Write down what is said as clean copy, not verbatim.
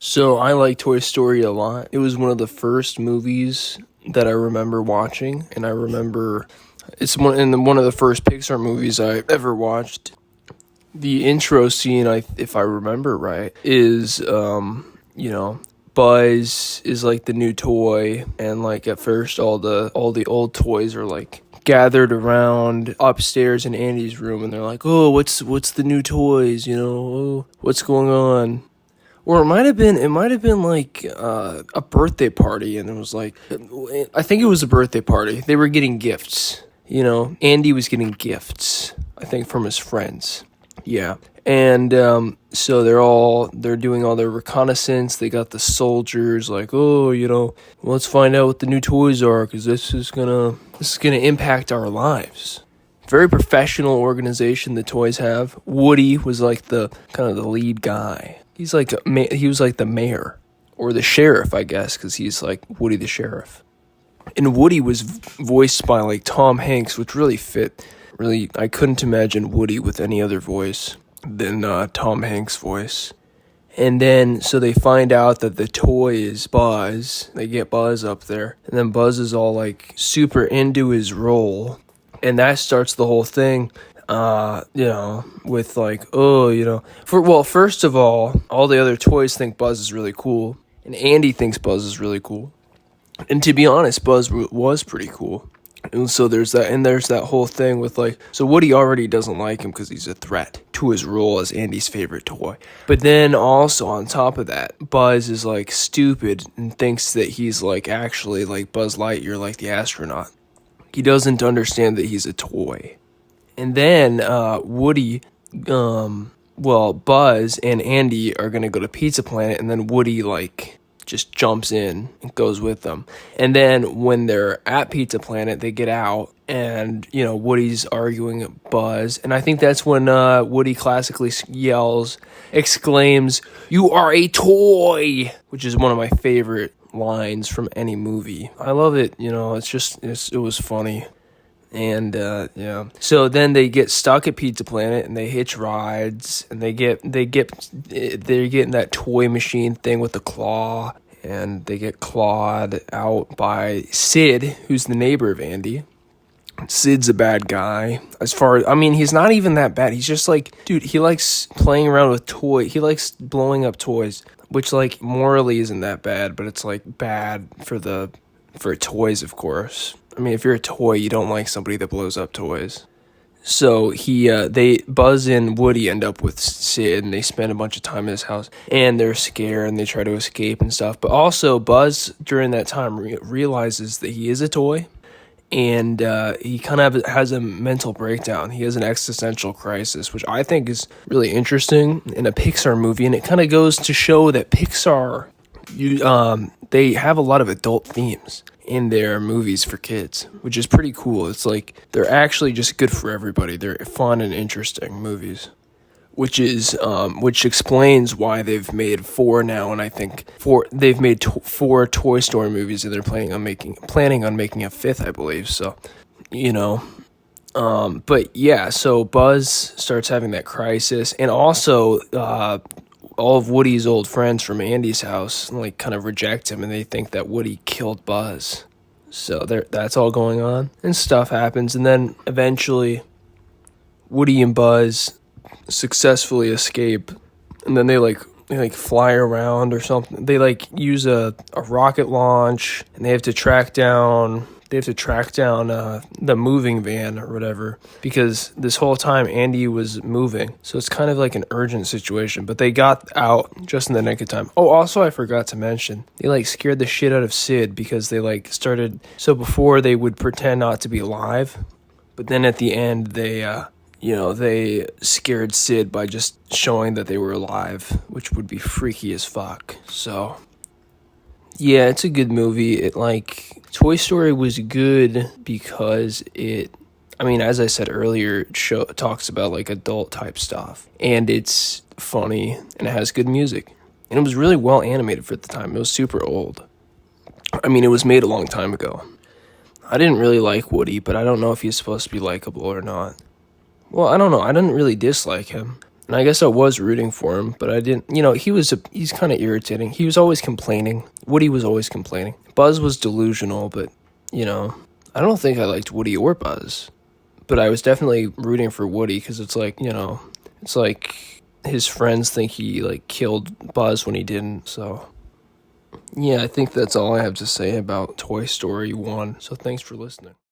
So I like Toy Story a lot. It was one of the first movies that I remember watching, and I remember it's one of the first Pixar movies I ever watched. The intro scene, if I remember right, is Buzz is like the new toy, and like at first all the old toys are like gathered around upstairs in Andy's room, and they're like, "Oh, what's the new toys? Oh, what's going on?" Or it might have been like a birthday party, and it was like, I think it was a birthday party. They were getting gifts. Andy was getting gifts, I think, from his friends. Yeah. And so they're doing all their reconnaissance. They got the soldiers like, oh, let's find out what the new toys are, because this is gonna impact our lives. Very professional organization the toys have. Woody was like the kind of the lead guy. He was like the mayor or the sheriff, I guess, because he's like Woody the sheriff. And Woody was voiced by like Tom Hanks, which really fit. Really, I couldn't imagine Woody with any other voice than Tom Hanks' voice. And then, so they find out that the toy is Buzz. They get Buzz up there. And then Buzz is all like super into his role. And that starts the whole thing, with like, first of all the other toys think Buzz is really cool. And Andy thinks Buzz is really cool. And to be honest, Buzz was pretty cool. And so there's that whole thing with like, so Woody already doesn't like him because he's a threat to his role as Andy's favorite toy. But then also on top of that, Buzz is like stupid and thinks that he's like actually like Buzz Lightyear, like the astronaut. He doesn't understand that he's a toy. And then Buzz and Andy are going to go to Pizza Planet, and then Woody like just jumps in and goes with them. And then when they're at Pizza Planet, they get out, and Woody's arguing at Buzz, and I think that's when Woody classically exclaims, "You are a toy," which is one of my favorite lines from any movie. I love it. It was funny. And so then they get stuck at Pizza Planet, and they hitch rides, and they're getting that toy machine thing with the claw, and they get clawed out by Sid, who's the neighbor of Andy. Sid's a bad guy. He's not even that bad. He's just like, dude, he likes playing around with toys. He likes blowing up toys, which like morally isn't that bad, but it's like bad for toys, of course. If you're a toy, you don't like somebody that blows up toys. So Buzz and Woody end up with Sid, and they spend a bunch of time in his house, and they're scared, and they try to escape and stuff. But also, Buzz, during that time, realizes that he is a toy, and he kind of has a mental breakdown. He has an existential crisis, which I think is really interesting in a Pixar movie, and it kind of goes to show that Pixar, they have a lot of adult themes in their movies for kids, which is pretty cool. It's like they're actually just good for everybody. They're fun and interesting movies, which explains why they've made four now, and I think they've made four Toy Story movies, and they're planning on making a fifth, I believe. So, but yeah, so Buzz starts having that crisis, and also all of Woody's old friends from Andy's house like kind of reject him, and they think that Woody killed Buzz. So that's all going on, and stuff happens, and then eventually Woody and Buzz successfully escape, and then they fly around or something. They like use a rocket launch, and they have to track down the moving van or whatever, because this whole time Andy was moving. So it's kind of like an urgent situation, but they got out just in the nick of time. Oh, also I forgot to mention, they scared the shit out of Sid, because they so before they would pretend not to be alive, but then at the end they scared Sid by just showing that they were alive, which would be freaky as fuck. So yeah, it's a good movie. Toy Story was good because as I said earlier, it talks about like adult type stuff, and it's funny, and it has good music, and it was really well animated for the time. It was super old. It was made a long time ago. I didn't really like Woody, but I don't know if he's supposed to be likable or not. Well, I don't know. I didn't really dislike him. And I guess I was rooting for him, but I didn't, he's kind of irritating. He was always complaining. Woody was always complaining. Buzz was delusional, but, I don't think I liked Woody or Buzz. But I was definitely rooting for Woody because it's like, it's like his friends think he, like, killed Buzz when he didn't, so. Yeah, I think that's all I have to say about Toy Story 1, so thanks for listening.